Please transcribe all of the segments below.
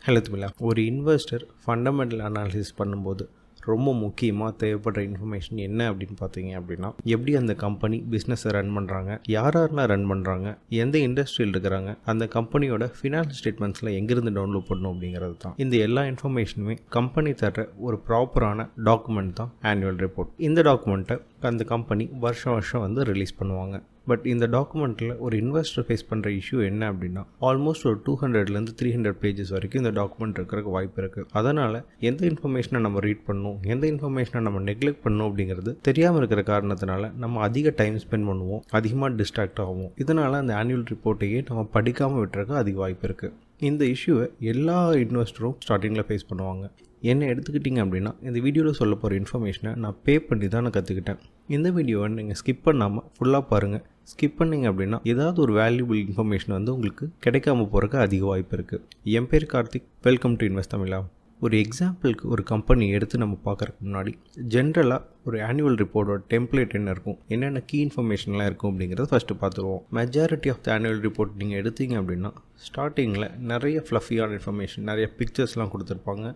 Hello தமிழா. ஒரு investor fundamental analysis பண்ணும்போது ரொம்ப முக்கியமாக தேவைப்படுற இன்ஃபர்மேஷன் என்ன அப்படின்னு பார்த்தீங்க அப்படின்னா, எப்படி அந்த கம்பெனி பிஸ்னஸை ரன் பண்ணுறாங்க, யாரெல்லாம் ரன் பண்ணுறாங்க, எந்த இண்டஸ்ட்ரியில் இருக்கிறாங்க, அந்த கம்பெனியோட ஃபினான்ஸ் ஸ்டேட்மெண்ட்ஸில் எங்கேருந்து டவுன்லோட் பண்ணணும் அப்படிங்கிறது தான். இந்த எல்லா இன்ஃபர்மேஷனுமே கம்பெனி தர ஒரு ப்ராப்பரான டாக்குமெண்ட் தான் ஆனுவல் ரிப்போர்ட். இந்த டாக்குமெண்ட்டை அந்த கம்பெனி வருஷம் வருஷம் ரிலீஸ் பண்ணுவாங்க. பட் இந்த டாக்குமெண்ட்டில் ஒரு இன்வெஸ்டர் ஃபேஸ் பண்ணுற இஷ்யூ என்ன அப்படின்னா, ஆல்மோஸ்ட் ஒரு 200 300 பேஜஸ் வரைக்கும் இந்த டாக்குமெண்ட் இருக்கிறதுக்கு வாய்ப்பு இருக்குது. அதனால் எந்த இன்ஃபர்மேஷனை நம்ம ரீட் பண்ணணும், எந்த இன்ஃபர்மேஷனை நம்ம நெக்லெக்ட் பண்ணணும் அப்படிங்கிறது தெரியாமல் இருக்கிற காரணத்தினால நம்ம அதிக டைம் ஸ்பெண்ட் பண்ணுவோம், அதிகமாக டிஸ்ட்ராக்ட் ஆகும். இதனால் அந்த ஆனுவல் ரிப்போர்ட்டையே நம்ம படிக்காமல் விட்டுறதுக்கு அதிக வாய்ப்பு இருக்குது. இந்த இஷ்யூவை எல்லா இன்வெஸ்டரும் ஸ்டார்டிங்கில் ஃபேஸ் பண்ணுவாங்க. என்ன எடுத்துக்கிட்டிங்க அப்படின்னா, இந்த வீடியோவில் சொல்ல போகிற இன்ஃபர்மேஷனை நான் பே பண்ணி தான் நான் கற்றுக்கிட்டேன். இந்த வீடியோவை நீங்கள் ஸ்கிப் பண்ணாமல் ஃபுல்லாக பாருங்கள். ஸ்கிப் பண்ணிங்க அப்படின்னா ஏதாவது ஒரு வேல்யூபிள் இன்ஃபர்மேஷன் உங்களுக்கு கிடைக்காம போகிறதுக்கு அதிக வாய்ப்பு இருக்குது. என் பேர் கார்த்திக். வெல்கம் டு இன்வெஸ்ட் தமிழா. ஒரு எக்ஸாம்பிளுக்கு ஒரு கம்பெனி எடுத்து நம்ம பார்க்குறதுக்கு முன்னாடி ஜென்ரலாக ஒரு ஆனுவல் ரிப்போர்ட்டோட டெம்ப்ளேட் என்ன இருக்கும், என்னென்ன கீ இன்ஃபர்மேஷன்லாம் இருக்கும் அப்படிங்கிறத ஃபஸ்ட்டு பார்த்துருவோம். Majority of the annual report நீங்கள் எடுத்தீங்க அப்படின்னா ஸ்டார்டிங்கில் நிறைய ஃப்ளஃபியான இன்ஃபர்மேஷன், நிறைய பிக்சர்ஸ்லாம் கொடுத்துருப்பாங்க.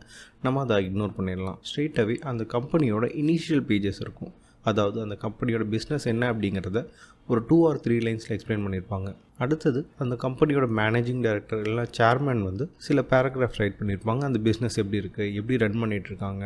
நம்ம அதை இக்னோர் பண்ணிடலாம். ஸ்ட்ரெயிட்டாகவே அந்த கம்பெனியோட இனிஷியல் பேஜஸ் இருக்கும். அதாவது அந்த கம்பெனியோட பிஸ்னஸ் என்ன அப்படிங்கிறத ஒரு 2 or 3 லைன்ஸில் எக்ஸ்பிளைன் பண்ணியிருப்பாங்க. அடுத்தது அந்த கம்பெனியோட மேனேஜிங் டைரக்டர் இல்லைனா சேர்மேன் சில பேராகிராஃப்ஸ் ரைட் பண்ணியிருப்பாங்க. அந்த பிஸ்னஸ் எப்படி இருக்குது, எப்படி ரன் பண்ணிகிட்ருக்காங்க,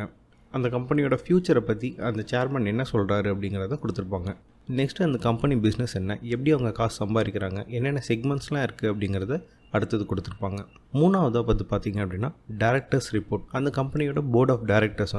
அந்த கம்பெனியோட ஃப்யூச்சரை பற்றி அந்த சேர்மன் என்ன சொல்கிறாரு அப்படிங்கிறத கொடுத்துருப்பாங்க. நெக்ஸ்ட்டு அந்த கம்பெனி பிஸ்னஸ் என்ன, எப்படி அவங்க காசு சம்பாதிக்கிறாங்க, என்னென்ன செக்மெண்ட்ஸ்லாம் இருக்குது அப்படிங்கிறத அடுத்தது கொடுத்துருப்பாங்க. மூணாவதாக பார்த்தீங்க அப்படின்னா டைரக்டர்ஸ் ரிப்போர்ட். அந்த கம்பெனியோட போர்ட் ஆஃப் டைரக்டர்ஸ்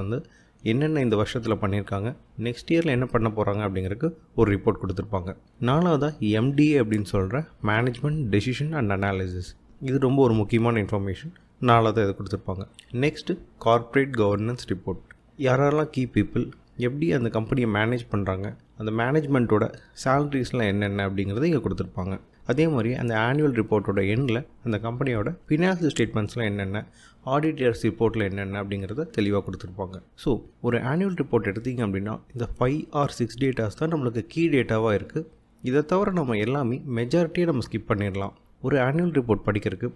என்னென்ன இந்த வருஷத்தில் பண்ணியிருக்காங்க, நெக்ஸ்ட் இயரில் என்ன பண்ண போகிறாங்க அப்படிங்கிறதுக்கு ஒரு ரிப்போர்ட் கொடுத்துருப்பாங்க. நாலாவதாக எம்டிஏ அப்படின்னு சொல்கிற மேனேஜ்மெண்ட் டெசிஷன் அண்ட் அனாலிசிஸ். இது ரொம்ப ஒரு முக்கியமான இன்ஃபர்மேஷன். நாலாவதாக இதை கொடுத்துருப்பாங்க. Next corporate governance report. யாரெல்லாம் கீ பீப்புள், எப்படி அந்த கம்பெனியை மேனேஜ் பண்ணுறாங்க, அந்த மேனேஜ்மெண்ட்டோட சேலரிஸ்லாம் என்னென்ன அப்படிங்கிறத இங்கே கொடுத்துருப்பாங்க. அதே மாதிரி அந்த ஆனுவல் ரிப்போர்ட்டோட எண்டில் அந்த கம்பெனியோட ஃபினான்ஷியல் ஸ்டேட்மெண்ட்ஸ்லாம் என்னென்ன, ஆடிட்டர்ஸ் ரிப்போர்ட்டில் என்னென்ன அப்படிங்கிறத தெளிவாக கொடுத்துருப்பாங்க. ஸோ ஒரு ஆனுவல் ரிப்போர்ட் எடுத்திங்க அப்படின்னா இந்த 5 or 6 டேட்டாஸ் தான் நம்மளுக்கு கீ டேட்டாவாக இருக்குது. இதை தவிர நம்ம எல்லாமே மெஜாரிட்டியை நம்ம ஸ்கிப் பண்ணிடலாம். ஒரு ஆனுவல் ரிப்போர்ட் படிக்கிறதுக்கு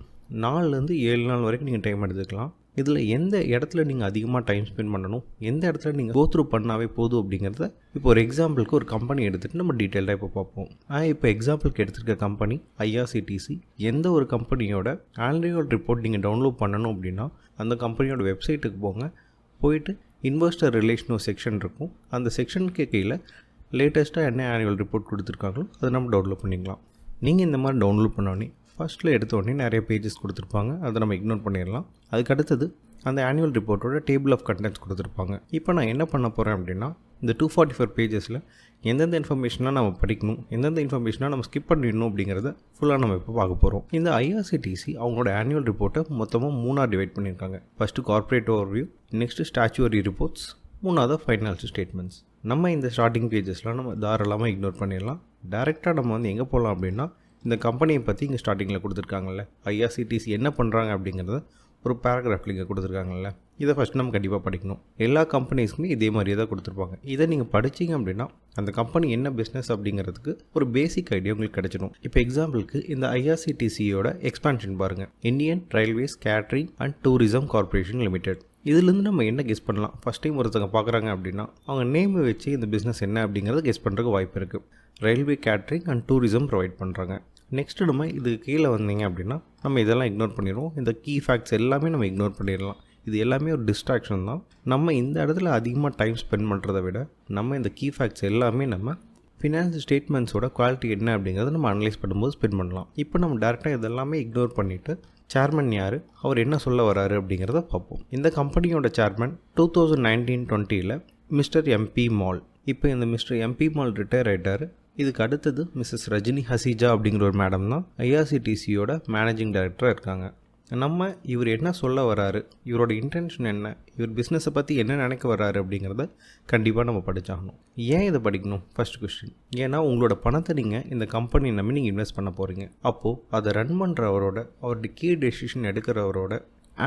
4 to 7 நாள் வரைக்கும் நீங்கள் டைம் எடுத்துக்கலாம். இதில் எந்த இடத்துல நீங்கள் அதிகமாக டைம் ஸ்பெண்ட் பண்ணணும், எந்த இடத்துல நீங்கள் கோத்ரூ பண்ணாவே போதும் அப்படிங்கிறத இப்போ ஒரு எக்ஸாம்பிளுக்கு ஒரு கம்பெனி எடுத்துகிட்டு நம்ம டீட்டெயிலாக இப்போ பார்ப்போம். இப்போ எக்ஸாம்பிளுக்கு எடுத்துருக்க கம்பெனி ஐஆர்சிடிசி. எந்த ஒரு கம்பெனியோட ஆனுவல் ரிப்போர்ட் நீங்கள் டவுன்லோட் பண்ணணும் அப்படின்னா அந்த கம்பெனியோட வெப்சைட்டுக்கு போயிட்டு இன்வெஸ்டர் ரிலேஷன் ஒரு செக்ஷன் இருக்கும். அந்த செக்ஷனுக்கு கீழே லேட்டஸ்ட்டாக என்ன ஆனுவல் ரிப்போர்ட் கொடுத்துருக்காங்களோ அதை நம்ம டவுன்லோட் பண்ணிக்கலாம். நீங்கள் இந்த மாதிரி டவுன்லோட் பண்ணோடனே ஃபஸ்ட்டில் எடுத்தோடனே நிறைய பேஜஸ் கொடுத்துருப்பாங்க. அதை நம்ம இக்னோர் பண்ணிடலாம். அதுக்கு அடுத்தது அந்த ஆனுவல் ரிப்போர்ட்டோட டேபிள் ஆஃப் கண்டென்ட்ஸ் கொடுத்துருப்பாங்க. இப்போ நான் என்ன பண்ண போகிறேன் அப்படின்னா, இந்த 244 பேஜஸில் எந்தெந்த இன்ஃபர்மேஷனாக நம்ம படிக்கணும், எந்தெந்த இன்ஃபர்மேஷனாக நம்ம ஸ்கிப் பண்ணிடணும் அப்படிங்கிறத ஃபுல்லாக நம்ம இப்போ பார்க்க போகிறோம். இந்த ஐஆர்சிடிசி அவங்களோட ஆனுவல் ரிப்போர்ட்டை மொத்தமாக 3 டிவைட் பண்ணியிருக்காங்க. First corporate overview, next statutory reports, 3வது ஃபைனான்ஷியல் ஸ்டேட்மெண்ட்ஸ். நம்ம இந்த ஸ்டார்டிங் பேஜஸ்லாம் நம்ம தாராளமாக இக்னோர் பண்ணிடலாம். டேரெக்டாக நம்ம எங்கே போகலாம் அப்படின்னா, இந்த கம்பெனியை பற்றி இங்கே ஸ்டார்டிங்கில் கொடுத்துருக்காங்கல்ல, ஐஆர்சிடிசி என்ன பண்ணுறாங்க அப்படிங்கிறத ஒரு பேராகிராஃபில் இங்கே கொடுத்துருக்காங்கல்ல, இதை ஃபஸ்ட் நம்ம கண்டிப்பாக படிக்கணும். எல்லா கம்பெனிஸ்க்குமே இதே மாதிரியே தான் கொடுத்துருப்பாங்க. இதை நீங்கள் படிச்சிங்க அப்படின்னா அந்த கம்பெனி என்ன பிஸ்னஸ் அப்படிங்கிறதுக்கு ஒரு பேசிக் ஐடியா உங்களுக்கு கிடச்சிடும். இப்போ எக்ஸாம்பிளுக்கு இந்த ஐஆர்சிடிசியோட எக்ஸ்பான்ஷன் பாருங்கள், Indian railways catering and tourism corporation limited. இதுலேருந்து நம்ம என்ன கெஸ் பண்ணலாம், ஃபஸ்ட் டைம் ஒருத்தவங்க பார்க்குறாங்க அப்படின்னா அவங்க நேமை வச்சு இந்த பிஸ்னஸ் என்ன அப்படிங்கிறத கெஸ் பண்ணுறதுக்கு வாய்ப்பு இருக்குது. Railway catering and tourism provide பண்ணுறாங்க. நெக்ஸ்ட்டு நம்ம இதுக்கு கீழே வந்தீங்க அப்படின்னா நம்ம இதெல்லாம் இக்னோர் பண்ணிடுவோம். இந்த கீ ஃபேக்ட்ஸ் எல்லாமே நம்ம இக்னோர் பண்ணிடலாம். இது எல்லாமே ஒரு டிஸ்ட்ராக்ஷன் தான். நம்ம இந்த இடத்துல அதிகமாக டைம் ஸ்பெண்ட் பண்ணுறதை விட நம்ம இந்த கீ ஃபேக்ட்ஸ் எல்லாமே நம்ம ஃபினான்ஸ் ஸ்டேட்மெண்ட்ஸோட குவாலிட்டி என்ன அப்படிங்கிறத நம்ம அனலைஸ் பண்ணும்போது ஸ்பெண்ட் பண்ணலாம். இப்போ நம்ம டேரெக்டாக இதெல்லாமே இக்னோர் பண்ணிவிட்டு சேர்மன் யார், அவர் என்ன சொல்ல வராரு அப்படிங்கிறத பார்ப்போம். இந்த கம்பெனியோட சேர்மன் 2019-20 மிஸ்டர் எம்பி மால். இப்போ இந்த மிஸ்டர் எம்பி மால் ரிட்டையர் ஆகிட்டார். இதுக்கு அடுத்தது மிஸ்ஸஸ் ரஜினி ஹசீஜா அப்படிங்கிற ஒரு மேடம் தான் ஐஆர்சிடிசியோட மேனேஜிங் டைரக்டராக இருக்காங்க. நம்ம இவர் என்ன சொல்ல வராரு, இவரோட இன்டென்ஷன் என்ன, இவர் பிஸ்னஸை பற்றி என்ன நினைக்க வராரு அப்படிங்கிறத கண்டிப்பாக நம்ம படித்தாகணும். ஏன் இதை படிக்கணும்? ஃபர்ஸ்ட் கொஸ்டின், ஏன்னா உங்களோட பணத்தை நீங்கள் இந்த கம்பெனி நம்பி நீங்கள் இன்வெஸ்ட் பண்ண போகிறீங்க. அப்போது அதை ரன் பண்ணுறவரோட, அவருடைய கீ டெசிஷன் எடுக்கிறவரோட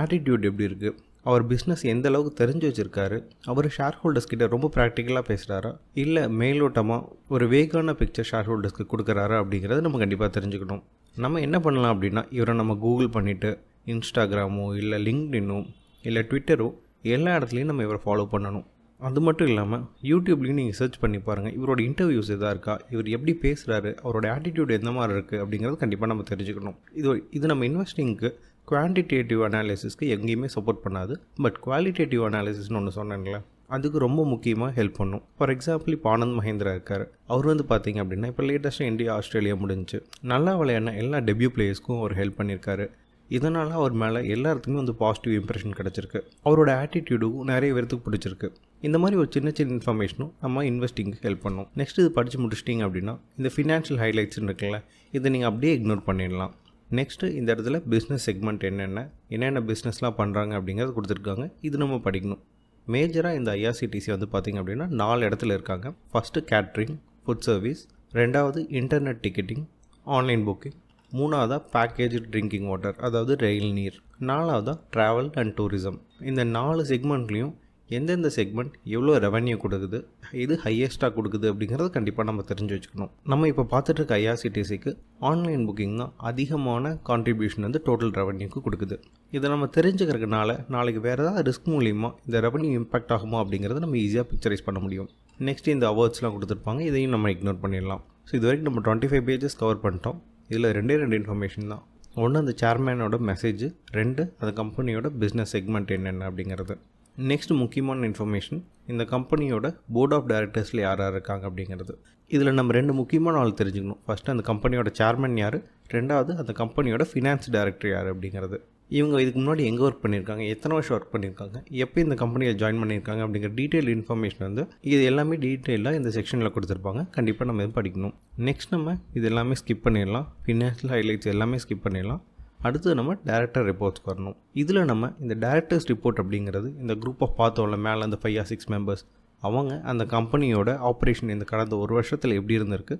ஆட்டிடியூட் எப்படி இருக்குது, அவர் பிஸ்னஸ் எந்த அளவுக்கு தெரிஞ்சு வச்சுருக்காரு, அவர் ஷேர் ஹோல்டர்ஸ் கிட்ட ரொம்ப ப்ராக்டிக்கலாக பேசுகிறாரா, இல்லை மேலோட்டமாக ஒரு வேகான பிக்சர் ஷேர் ஹோல்டர்ஸ்க்கு கொடுக்குறாரா அப்படிங்கிறத நம்ம கண்டிப்பாக தெரிஞ்சுக்கணும். நம்ம என்ன பண்ணலாம் அப்படின்னா, இவரை நம்ம கூகுள் பண்ணிவிட்டு இன்ஸ்டாகிராமோ இல்லை லிங்க்டின்னோ இல்லை ட்விட்டரோ எல்லா இடத்துலையும் நம்ம இவரை ஃபாலோ பண்ணணும். அது மட்டும் இல்லாமல் யூடியூப்லேயும் நீங்கள் சர்ச் பண்ணி பாருங்கள், இவரோட இன்டர்வியூஸ் எதாக இருக்கா, இவர் எப்படி பேசுகிறாரு, அவரோட ஆட்டிடியூட் எந்த மாதிரி இருக்குது அப்படிங்கிறது கண்டிப்பாக நம்ம தெரிஞ்சுக்கணும். இது நம்ம இன்வெஸ்டிங்க்கு குவான்டிடேட்டிவ் அனாலிசிஸ்க்கு எங்கேயுமே சப்போர்ட் பண்ணாது. பட் குவாலிட்டேட்டிவ் அனாலிசிஸ்னு ஒன்று சொன்னேன்ல, அதுக்கு ரொம்ப முக்கியமாக ஹெல்ப் பண்ணும். ஃபார் எக்ஸாம்பிள் இப்போ ஆனந்த் மஹேந்திரா இருக்கார். அவர் வந்து பார்த்திங்க அப்படின்னா இப்போ லேட்டஸ்ட்டாக இந்தியா ஆஸ்திரேலியா முடிஞ்சு நல்லா விளையாடின எல்லா டெபியூ பிளேயர்ஸ்க்கும் அவர் ஹெல்ப் பண்ணியிருக்காரு. இதனால் அவர் மேலே எல்லாத்துக்குமே வந்து பாசிட்டிவ் இம்ப்ரெஷன் கிடச்சிருக்கு. அவரோட ஆட்டிடியூடும் நிறைய பேருக்கு பிடிச்சிருக்கு. இந்த மாதிரி ஒரு சின்ன சின்ன இன்ஃபர்மேஷனும் நம்ம இன்வெஸ்டிங்க்கு ஹெல்ப் பண்ணும். நெக்ஸ்ட் இது படித்து முடிச்சிட்டிங்க அப்படின்னா இந்த ஃபினான்ஷியல் ஹைலைட்ஸ்ன்னு இருக்குல்ல, இதை நீங்கள் அப்படியே இக்னோர் பண்ணிடலாம். நெக்ஸ்ட்டு இந்த இடத்துல பிஸ்னஸ் செக்மெண்ட் என்னென்ன பிஸ்னஸ்லாம் பண்ணுறாங்க அப்படிங்கிறது கொடுத்துருக்காங்க. இது நம்ம படிக்கணும். மேஜராக இந்த ஐஆர்சிடிசி வந்து பார்த்திங்க அப்படின்னா 4 இடத்துல இருக்காங்க. ஃபஸ்ட்டு கேட்ரிங், ஃபுட் சர்வீஸ், 2வது இன்டர்நெட் டிக்கெட்டிங், ஆன்லைன் புக்கிங், 3வதாக பேக்கேஜ் ட்ரிங்கிங் வாட்டர் அதாவது ரயில் நீர், 4வதாக ட்ராவல் அண்ட் டூரிசம். இந்த 4 செக்மெண்ட்லேயும் எந்தெந்த செக்மெண்ட் எவ்வளோ ரெவன்யூ கொடுக்குது, இது ஹையஸ்ட்டாக கொடுக்குது அப்படிங்கிறது கண்டிப்பாக நம்ம தெரிஞ்சு வச்சுக்கணும். நம்ம இப்போ பார்த்துட்டு இருக்க ஐஆர்சிடிசிக்கு ஆன்லைன் புக்கிங் தான் அதிகமான கான்ட்ரிபியூஷன் வந்து டோட்டல் ரெவன்யூக்கு கொடுக்குது. இதை நம்ம தெரிஞ்சுக்கிறதுனால நாளைக்கு வேறு ஏதாவது ரிஸ்க் மூலிமா இந்த ரெவன்யூ இம்பாக்ட் ஆகுமா அப்படிங்கிறத நம்ம ஈஸியாக பிக்சரைஸ் பண்ண முடியும். நெக்ஸ்ட் இந்த அவார்ட்ஸ்லாம் கொடுத்துருப்பாங்க, இதையும் நம்ம இக்னோர் பண்ணிடலாம். ஸோ இது வரைக்கும் நம்ம 25 பேஜஸ் கவர் பண்ணிட்டோம். இதில் 2 இன்ஃபர்மேஷன் தான். ஒன்று அந்த சேர்மேனோட மெசேஜ், 2 அந்த கம்பெனியோட பிஸ்னஸ் செக்மெண்ட் என்னென்ன அப்படிங்கிறது. நெக்ஸ்ட் முக்கியமான இன்ஃபர்மேஷன் இந்த கம்பெனியோட போர்ட் ஆஃப் டைரக்டர்ஸில் யார் இருக்காங்க அப்படிங்கிறது. இதில் நம்ம 2 முக்கியமான ஆள் தெரிஞ்சுக்கணும். ஃபஸ்ட்டு அந்த கம்பெனியோட சேர்மன் யார், 2வது அந்த கம்பெனியோட ஃபினான்ஸ் டைரக்டர் யார் அப்படிங்கிறது. இவங்க இதுக்கு முன்னாடி எங்கே ஒர்க் பண்ணியிருக்காங்க, எத்தனை வருஷம் ஒர்க் பண்ணியிருக்காங்க, எப்போ இந்த கம்பெனியில் ஜாயின் பண்ணியிருக்காங்க அப்படிங்கிற டீட்டெயில் இன்ஃபர்மேஷன் வந்து இது எல்லாமே டீட்டெயிலாக இந்த செக்ஷனில் கொடுத்துருப்பாங்க. கண்டிப்பாக நம்ம இது படிக்கணும். நெக்ஸ்ட் நம்ம இது எல்லாமே ஸ்கிப் பண்ணிடலாம். ஃபினான்ஷியல் ஹைலைட்ஸ் எல்லாமே ஸ்கிப் பண்ணிடலாம். அடுத்து நம்ம டேரக்டர் ரிப்போர்ட்ஸ்க்கு வரணும். இதில் நம்ம இந்த டேரக்டர்ஸ் ரிப்போர்ட் அப்படிங்கிறது இந்த குரூப் ஆஃப் பார்த்தோம்ல மேலே அந்த 5 or 6 மெம்பர்ஸ், அவங்க அந்த கம்பெனியோட ஆப்ரேஷன் இந்த கடந்த 1 வருஷத்தில் எப்படி இருந்திருக்கு,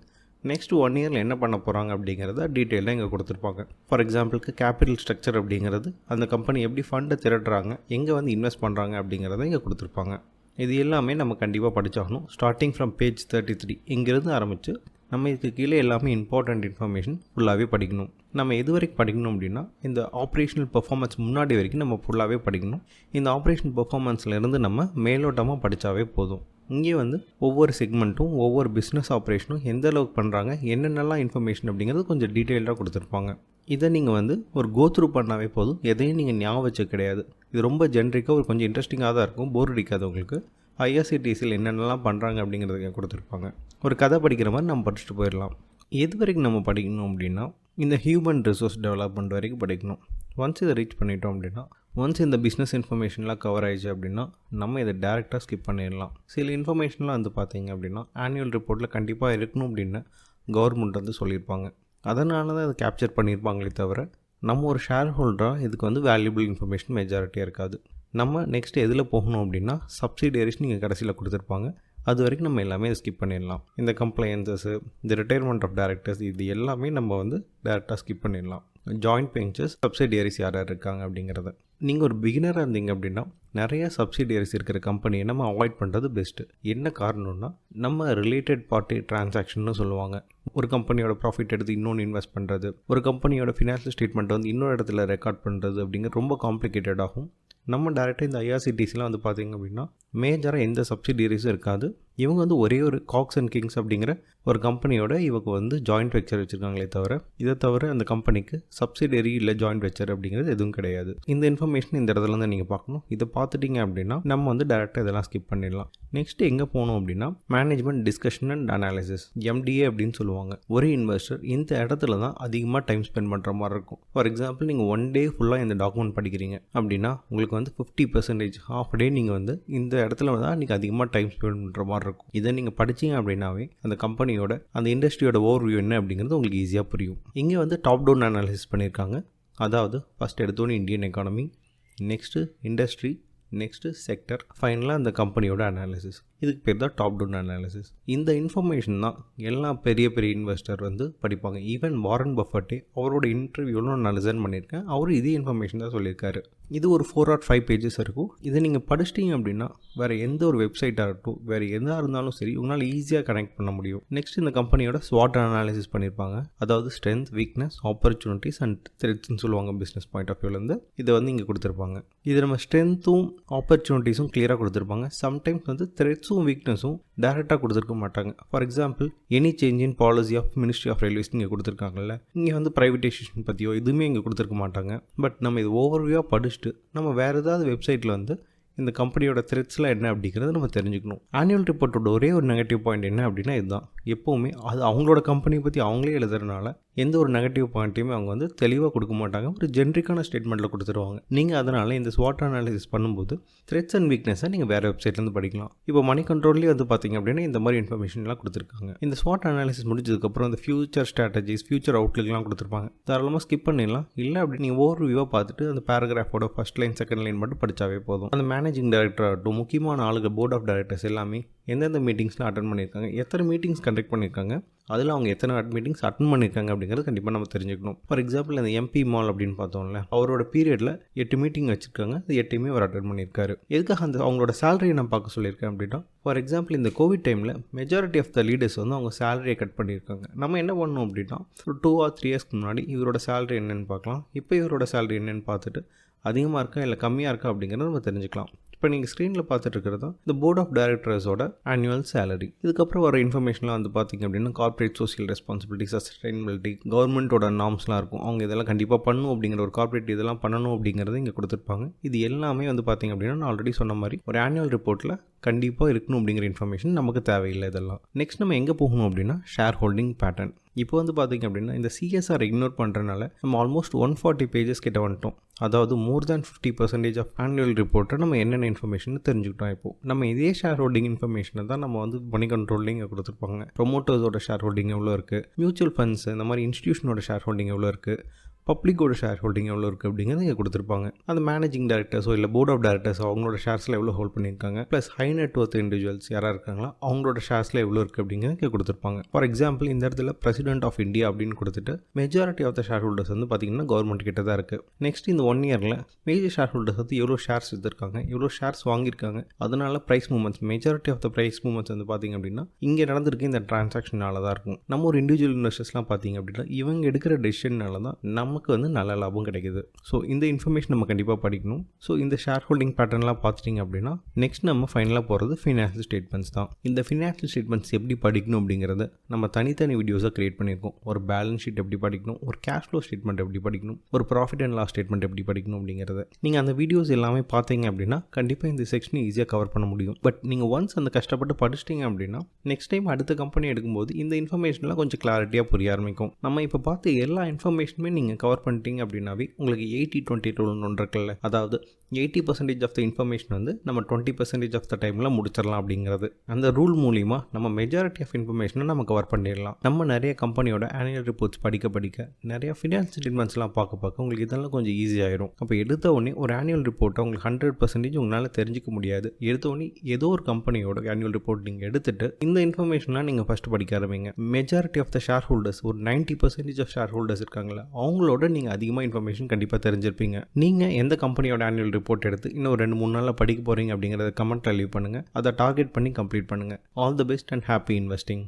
நெக்ஸ்ட் 1 இயரில் என்ன பண்ண போகிறாங்க அப்படிங்கிறத டீட்டெயிலாக இங்கே கொடுத்துருப்பாங்க. ஃபார் எக்ஸாம்பிளுக்கு கேபிட்டல் ஸ்ட்ரக்சர் அப்படிங்கிறது அந்த கம்பெனி எப்படி ஃபண்டை திரட்டுறாங்க, எங்கே வந்து இன்வெஸ்ட் பண்ணுறாங்க அப்படிங்கிறத இங்கே கொடுத்துருப்பாங்க. இது எல்லாமே நம்ம கண்டிப்பாக படித்தாகணும். ஸ்டார்டிங் ஃப்ரம் பேஜ் 33 இங்கேருந்து ஆரம்பித்து நம்ம இதுக்கு கீழே எல்லாமே இம்பார்ட்டண்ட் இன்ஃபர்மேஷன் ஃபுல்லாகவே படிக்கணும். நம்ம எது வரைக்கும் படிக்கணும் அப்படின்னா இந்த ஆப்ரேஷனல் பெர்ஃபார்மன்ஸ் முன்னாடி வரைக்கும் நம்ம ஃபுல்லாகவே படிக்கணும். இந்த ஆப்ரேஷனல் பெர்ஃபார்மன்ஸ்லேருந்து நம்ம மேலோட்டமாக படித்தாவே போதும். இங்கே வந்து ஒவ்வொரு செக்மெண்ட்டும் ஒவ்வொரு பிஸ்னஸ் ஆப்ரேஷனும் எந்த அளவுக்கு பண்ணுறாங்க, என்னென்னலாம் இன்ஃபர்மேஷன் அப்படிங்கிறது கொஞ்சம் டீட்டெயிலாக கொடுத்துருப்பாங்க. இதை நீங்கள் வந்து ஒரு கோத்ரூ பண்ணாவே போதும். எதையும் நீங்கள் ஞாபகம் வச்ச கிடையாது. இது ரொம்ப ஜென்ரிக்காக ஒரு கொஞ்சம் இன்ட்ரெஸ்டிங்காக தான் இருக்கும், போர் அடிக்காது உங்களுக்கு. ஐஆர்சிடிசியில் என்னென்னலாம் பண்ணுறாங்க அப்படிங்கிறத கொடுத்துருப்பாங்க. ஒரு கதை படிக்கிற மாதிரி நம்ம படிச்சுட்டு போயிடலாம். எது வரைக்கும் நம்ம படிக்கணும் அப்படின்னா இந்த ஹியூமன் ரிசோர்ஸ் டெவலப்மெண்ட் வரைக்கும் படிக்கணும். ஒன்ஸ் இதை ரீச் பண்ணிட்டோம் அப்படின்னா, ஒன்ஸ் இந்த பிஸ்னஸ் இன்ஃபர்மேஷன்லாம் கவர் ஆயிடுச்சு அப்படின்னா நம்ம இதை டேரெக்டாக ஸ்கிப் பண்ணிடலாம். சில இன்ஃபர்மேஷன்லாம் வந்து பார்த்திங்க அப்படின்னா ஆனுவல் ரிப்போர்ட்டில் கண்டிப்பாக இருக்கணும் அப்படின்னு கவர்மெண்ட் வந்து சொல்லியிருப்பாங்க. அதனால தான் அதை கேப்சர் பண்ணியிருப்பாங்களே தவிர நம்ம ஒரு ஷேர் ஹோல்டராக இதுக்கு வந்து வேல்யூபிள் இன்ஃபர்மேஷன் மெஜாரிட்டியாக இருக்காது. நம்ம நெக்ஸ்ட் எதில் போகணும் அப்படின்னா சப்சிடியரிஸ் நீங்கள் கடைசியில் கொடுத்துருப்பாங்க. அது வரைக்கும் நம்ம எல்லாமே ஸ்கிப் பண்ணிடலாம். இந்த கம்ப்ளைன்சஸ்ஸு, இந்த ரிட்டையர்மெண்ட் ஆஃப் டைரக்டர்ஸ், இது எல்லாமே நம்ம வந்து டேரெக்டாக ஸ்கிப் பண்ணிடலாம். ஜாயிண்ட் வெஞ்சர்ஸ், சப்சிடியரிஸ் யார் இருக்காங்க அப்படிங்கிறத. நீங்கள் ஒரு பிகினராக இருந்தீங்க அப்படின்னா நிறைய சப்சிடியரிஸ் இருக்கிற கம்பெனியை நம்ம அவாய்ட் பண்ணுறது பெஸ்ட்டு. என்ன காரணம்னா நம்ம ரிலேட்டட் பார்ட்டி டிரான்சாக்ஷன்னு சொல்லுவாங்க. ஒரு கம்பெனியோட ப்ராஃபிட் எடுத்து இன்னொன்று இன்வெஸ்ட் பண்ணுறது, ஒரு கம்பெனியோட ஃபினான்ஷியல் ஸ்டேட்மெண்ட் வந்து இன்னொரு இடத்துல ரெக்கார்ட் பண்ணுறது அப்படிங்கிறது ரொம்ப காம்ப்ளிகேட்டட் ஆகும். நம்ம டேரெக்டாக இந்த ஐஆர்சிடிசிலாம் வந்து பார்த்திங்க அப்படின்னா மேஜராக எந்த சப்சிடியரிஸும் இருக்காது. இவங்க வந்து ஒரே ஒரு காக்ஸ் அண்ட் கிங்ஸ் அப்படிங்கிற ஒரு கம்பெனியோட இவங்க வந்து ஜாயிண்ட் வெஞ்சர் வச்சுருக்காங்களே தவிர இதை தவிர அந்த கம்பெனிக்கு சப்சிடரி இல்லை ஜாயிண்ட் வெஞ்சர் அப்படிங்கிறது எதுவும் கிடையாது. இந்த இன்ஃபர்மேஷன் இந்த இடத்துல தான் நீங்கள் பார்க்கணும். இதை பார்த்துட்டிங்க அப்படின்னா நம்ம வந்து டேரெக்டாக இதெல்லாம் ஸ்கிப் பண்ணிடலாம். நெக்ஸ்ட் எங்கே போகணும் அப்படின்னா management discussion and analysis, MTA அப்படின்னு சொல்லுவாங்க. ஒரு இன்வெஸ்டர் இந்த இடத்துல தான் அதிகமாக டைம் ஸ்பெண்ட் பண்ணுற மாதிரி இருக்கும். ஃபார் எக்ஸாம்பிள் நீங்கள் 1 day ஃபுல்லாக இந்த டாக்குமெண்ட் படிக்கிறீங்க அப்படின்னா உங்களுக்கு வந்து 50% ஹாஃப் டே நீங்கள் வந்து இந்த இடத்துல தான் நீங்கள் அதிகமாக டைம் ஸ்பெண்ட் பண்ணுற மாதிரி இருக்கும். இதை நீங்கள் படிச்சிங்க அப்படின்னாவே அந்த கம்பெனியோட அந்த இண்டஸ்ட்ரியோட ஓவர்வியூ என்ன அப்படிங்கிறது உங்களுக்கு ஈஸியாக புரியும். இங்கே வந்து டாப் டவுன் அனாலிசிஸ் பண்ணியிருக்காங்க. அதாவது ஃபஸ்ட் எடுத்தோன்னே Indian economy, next industry, next sector, ஃபைனலாக அந்த கம்பெனியோட அனாலிசிஸ். இதுக்கு பேர் தான் டாப் டவுன் அனாலிசிஸ். இந்த இன்ஃபர்மேஷன் தான் எல்லா பெரிய பெரிய இன்வெஸ்டர் வந்து படிப்பாங்க. ஈவன் வாரன் பஃபட்டே அவரோட இன்டர்வியூவில் நான் லிசன் பண்ணியிருக்கேன். அவரும் இதே இன்ஃபர்மேஷன் தான் சொல்லியிருக்காரு. இது ஒரு 4 or 5 பேஜஸ் இருக்கும். இதை நீங்கள் படிச்சிட்டிங்க அப்படின்னா வேறு எந்த ஒரு வெப்சைட்டாக இருக்கட்டும், வேறு எதாக இருந்தாலும் சரி உங்களால் ஈஸியாக கனெக்ட் பண்ண முடியும். நெக்ஸ்ட் இந்த கம்பெனியோட ஸ்வாட் அனாலிசிஸ் பண்ணியிருப்பாங்க. அதாவது ஸ்ட்ரென்த், வீக்னஸ், ஆப்பர்ச்சுனிட்டிஸ் அண்ட் த்ரெட்ஸ்ன்னு சொல்லுவாங்க பிஸ்னஸ் பாயிண்ட் ஆஃப் வியூலேருந்து. இதை வந்து இங்கே கொடுத்துருப்பாங்க. இது நம்ம ஸ்ட்ரென்த்தும் ஆப்பர்ச்சுனிட்டிஸும் கிளியராக கொடுத்துருப்பாங்க. சம்டைம்ஸ் வந்து த்ரெட்ஸும் வீக்னஸும் டேரெக்டாக கொடுத்துருக்க மாட்டாங்க. For example any change in policy of ministry of railways இங்கே கொடுத்துருக்காங்கல்ல, இங்கே வந்து ப்ரைவேட்டைசேஷன் பற்றியோ எதுவுமே இங்கே கொடுத்துருக்க மாட்டாங்க. பட் நம்ம இது ஓவர்வியூவாக படிச்சுட்டு நம்ம வேறு ஏதாவது வெப்சைட்டில் வந்து இந்த கம்பெனியோட த்ரெட்ஸ்லாம் என்ன அப்படிங்கிறத நம்ம தெரிஞ்சுக்கணும். ஆனுவல் ரிப்போர்ட்டோட ஒரே ஒரு நெகட்டிவ் பாயிண்ட் என்ன அப்படின்னா இதுதான். எப்போவுமே அது அவங்களோட கம்பெனியை பற்றி அவங்களே எழுதுறதுனால எந்த ஒரு நெகட்டிவ் பாயிண்ட்டையுமே அவங்க வந்து தெளிவாக கொடுக்க மாட்டாங்க. ஒரு ஜென்ரிக்கான ஸ்டேட்மெண்ட்டில் கொடுத்துருவாங்க. நீங்கள் அதனால் இந்த ஸ்வாட் அனாலிசிஸ் பண்ணும்போது த்ரெட்ஸ் அண்ட் வீக்னஸை நீங்கள் வேறு வெப்சைட்லேருந்து படிக்கலாம். இப்போ மணி கண்ட்ரோல்லேயே வந்து பார்த்திங்க அப்படின்னா இந்த மாதிரி இன்ஃபர்மேஷன்லாம் கொடுத்துருக்காங்க. இந்த ஸ்வாட் அனாலிசிஸ் முடிஞ்சதுக்கப்புறம் இந்த ஃபியூச்சர் ஸ்ட்ராட்டஜிஸ், ஃபியூச்சர் அவுட்லுக்லாம் கொடுத்துருப்பாங்க. தாராளமாக ஸ்கிப் பண்ணிடலாம். இல்லை அப்படி நீங்கள் ஓவர் வியூவாக பார்த்துட்டு அந்த பேராகிராஃபோட ஃபர்ஸ்ட் லைன் செகண்ட் லைன் மட்டும் படித்தாவே போதும். அந்த மேனேஜிங் டைரக்டர் ஆகட்டும், முக்கியமான ஆளுங்க, போர்ட் ஆஃப் டைரக்டர்ஸ் எல்லாமே எந்தெந்த மீட்டிங்ஸ்லாம் அட்டன் பண்ணியிருக்காங்க, எத்தனை மீட்டிங்ஸ் கண்டக்ட் பண்ணியிருக்காங்க, அதில் அவங்க எத்தனை மீட்டிங்ஸ் அட்டன் பண்ணியிருக்காங்க அப்படிங்கிறது கண்டிப்பாக நம்ம தெரிஞ்சுக்கணும். ஃபார் எக்ஸாம்பிள் அந்த எம்பி மால் அப்படின்னு பார்த்தோம்ல, அவரோட பீரியடில் 8 மீட்டிங் வச்சுருக்காங்க. அது 8யுமே அவர் அட்டன் பண்ணியிருக்காரு. எதுக்காக அந்த அவங்களோட சேலரியை நான் பார்க்க சொல்லியிருக்கேன் அப்படின்னா, ஃபார் எக்ஸாம்பிள் இந்த கோவிட் டைமில் மெஜாரிட்டி ஆஃப் த லீடர்ஸ் வந்து அவங்க சேலரியை கட் பண்ணியிருக்காங்க. நம்ம என்ன பண்ணணும் அப்படின்னா, ஒரு 2 or 3 இயர்ஸ்க்கு முன்னாடி இவரோட சேலரி என்னென்னு பார்க்கலாம். இப்போ இவரோட சேலரி என்னென்னு பார்த்துட்டு அதிகமாக இருக்கா இல்லை கம்மியாக இருக்கா அப்படிங்கிறத நம்ம தெரிஞ்சுக்கலாம். இப்போ நீங்கள் ஸ்க்ரீனில் பார்த்துட்டு இருக்கிறது தான் இந்த போர்ட் ஆஃப் டைரக்டர்ஸோட ஆனுவல் சேலரி. இதுக்கப்புறம் வர இன்ஃபர்மேஷன்லாம் வந்து பார்த்திங்க அப்படின்னா கார்ப்பரேட் சோஷியல் ரெஸ்பான்சிபிலிட்டி, சஸ்டைனபிலிட்டி, கவர்மெண்ட்டோட நார்ம்ஸ்லாம் இருக்கும். அவங்க இதெல்லாம் கண்டிப்பாக பண்ணணும் அப்படிங்கிற ஒரு கார்ப்பரேட் இதெல்லாம் பண்ணணும் அப்படிங்கிறது இங்கே கொடுத்துருப்பாங்க. இது எல்லாமே வந்து பார்த்திங்க அப்படின்னா நான் ஆல்ரெடி சொன்ன மாதிரி ஒரு ஆனுவல் ரிப்போர்ட்டில் கண்டிப்பாக இருக்கணும் அப்படிங்கிற இன்ஃபர்மேஷன் நமக்கு தேவையில்லை. இதெல்லாம் நெக்ஸ்ட் நம்ம எங்கே போகணும் அப்படின்னா ஷேர் ஹோல்டிங் பேட்டர்ன். இப்போ வந்து பார்த்திங்க அப்படின்னா இந்த சிஎஸ்ஆர் இக்னோர் பண்ணுறதுனால நம்ம ஆல்மோஸ்ட் 140 பேஜஸ் கிட்ட வந்துட்டோம். அதாவது மோர் தேன் 50% ஆஃப் ஆனுவல் ரிப்போர்ட்டை நம்ம என்னென்ன இன்ஃபர்மேஷன் தெரிஞ்சுக்கிட்டோம். இப்போ நம்ம இதே ஷேர் ஹோல்டிங் இன்ஃபர்மேஷனை தான் நம்ம வந்து மணி கண்ட்ரோலிங் கொடுத்துருப்பாங்க. ப்ரொமோட்டர்ஸோட ஷேர் ஹோல்டிங் எவ்வளோ இருக்குது, மியூச்சுவல் ஃபண்ட்ஸ் இந்த மாதிரி இன்ஸ்டியூஷனோட ஷேர் ஹோல்டிங் எவ்வளோ இருக்குது, பப்ளிக்கோட ஷேர் ஹோல்டிங் எவ்வளோ இருக்குது அப்படிங்கிறது இங்கே கொடுத்துருப்பாங்க. அந்த மேனேஜிங் டைரக்டர்ஸோ இல்லை போர்ட் ஆஃப் டைரக்டர்ஸோ அவங்களோட ஷேர்ஸில் எவ்வளோ ஹோல்ட் பண்ணியிருக்காங்க, plus high net worth individuals யாராக இருக்காங்களா அவங்களோட ஷேர்ஸில் எவ்வளோ இருக்குது அப்படிங்கிறது இங்கே கொடுத்துருப்பாங்க. ஃபார் எக்ஸாம்பிள் இந்த இடத்துல பிரசிடென்ட் ஆஃப் இந்தியா அப்படின்னு கொடுத்துட்டு majority of the shareholders வந்து பார்த்திங்கன்னா கவர்மெண்ட் கிட்ட தான் இருக்குது. நெக்ஸ்ட் இந்த 1 இயரில் மேஜர் ஷேர் ஹோல்டர்ஸ் வந்து எவ்வளோ ஷேர்ஸ் எடுத்திருக்காங்க, எவ்வளோ ஷேர்ஸ் வாங்கியிருக்காங்க, அதனால price movements, majority of the price movements வந்து பார்த்திங்க அப்படின்னா இங்கே நடந்திருக்கு இந்த டிரான்சாக்ஷனால தான் இருக்கும். நம்ம ஒரு இண்டிவிஜுவல் இன்வெஸ்டர்ஸ்லாம் பார்த்திங்க அப்படின்னா இவங்க எடுக்கிற டெசிஷனால தான் நமக்கு வந்து நல்ல லாபம் கிடைக்குது. ஸோ இந்த இன்ஃபர்மேஷன் நம்ம கண்டிப்பாக படிக்கணும். ஸோ இந்த ஷேர் ஹோல்டிங் பேட்டர்ன்லாம் பார்த்துட்டிங்க அப்படின்னா நெக்ஸ்ட் நம்ம ஃபைனலாக போகிறது ஃபினான்ஷியல் ஸ்டேட்மெண்ட்ஸ் தான். இந்த ஃபினான்ஷியல் ஸ்டேட்மெண்ட்ஸ் எப்படி படிக்கணும் அப்படிங்கிறத நம்ம தனித்தனி வீடியோஸாக கிரியேட் பண்ணியிருக்கோம். ஒரு பேலன்ஸ் ஷீட் எப்படி படிக்கணும், ஒரு கேஷ் ஃப்ளோ ஸ்டேட்மெண்ட் எப்படி படிக்கணும், ஒரு ப்ராஃபிட் அண்ட் லாஸ் ஸ்டேட்மெண்ட் எப்படி படிக்கணும் அப்படிங்கிறத நீங்கள் அந்த வீடியோஸ் எல்லாமே பார்த்தீங்க அப்படின்னா கண்டிப்பாக இந்த செக்ஷனை ஈஸியாக கவர் பண்ண முடியும். பட் நீங்கள் ஒன்ஸ் அந்த கஷ்டப்பட்டு படிச்சிட்டிங்க அப்படின்னா நெக்ஸ்ட் டைம் அடுத்த கம்பெனி எடுக்கும்போது இந்த இன்ஃபர்மேஷன்லாம் கொஞ்சம் கிளாரிட்டியாக புரிய ஆரம்பிக்கும். நம்ம இப்போ பார்த்து எல்லா இன்ஃபர்மேஷனுமே நீங்கள் கவர் பண்ணிட்டீங்க அப்படின்னாவே உங்களுக்கு 80-20 ரூல் ஒன்று இருக்குல்ல, அதாவது 80% ஆஃப் த இன்ஃபர்மேஷன் வந்து நம்ம 20% ஆஃப் த டைமில் முடிச்சிடலாம் அப்படிங்கிறது. அந்த ரூல் மூலிமா நம்ம மெஜாரிட்டி ஆஃப் இன்ஃபர்மேஷனை நம்ம கவர் பண்ணிடலாம். நம்ம நிறைய கம்பெனியோட ஆனுவல் ரிப்போர்ட்ஸ் படிக்க நிறைய ஃபினான்ஸ் ஸ்டேட்மெண்ட்ஸ்லாம் பார்க்க உங்களுக்கு இதெல்லாம் கொஞ்சம் ஈஸியாகிடும். அப்போ எடுத்த உடனே ஒரு ஆனுவல் ரிப்போர்ட்டை உங்களுக்கு 100% உங்களால் தெரிஞ்சிக்க முடியாது. எடுத்த உடனே ஏதோ ஒரு கம்பெனியோட ஆனுவல் ரிப்போர்ட் நீங்கள் எடுத்துட்டு இந்த இன்ஃபர்மேஷன்லாம் நீங்கள் ஃபஸ்ட்டு படிக்க ஆரம்பிங்க. Majority of the shareholders, ஒரு 90% ஆஃப் ஷேர் ஹோல்டர்ஸ் இருக்காங்களா அவங்களோட நீங்கள் அதிகமாக இன்ஃபர்மேஷன் கண்டிப்பாக தெரிஞ்சிருப்பீங்க. நீங்கள் எந்த கம்பெனியோட ஆனுவல் ரிப்போர்ட் எடுத்து இன்னும் 2-3 நாளில் படிக்க போகிறீங்க அப்படிங்கிறத கமெண்ட்டில் லீவ் பண்ணுங்கள். அதை டார்கெட் பண்ணி கம்ப்ளீட் பண்ணுங்கள். All the best and happy investing.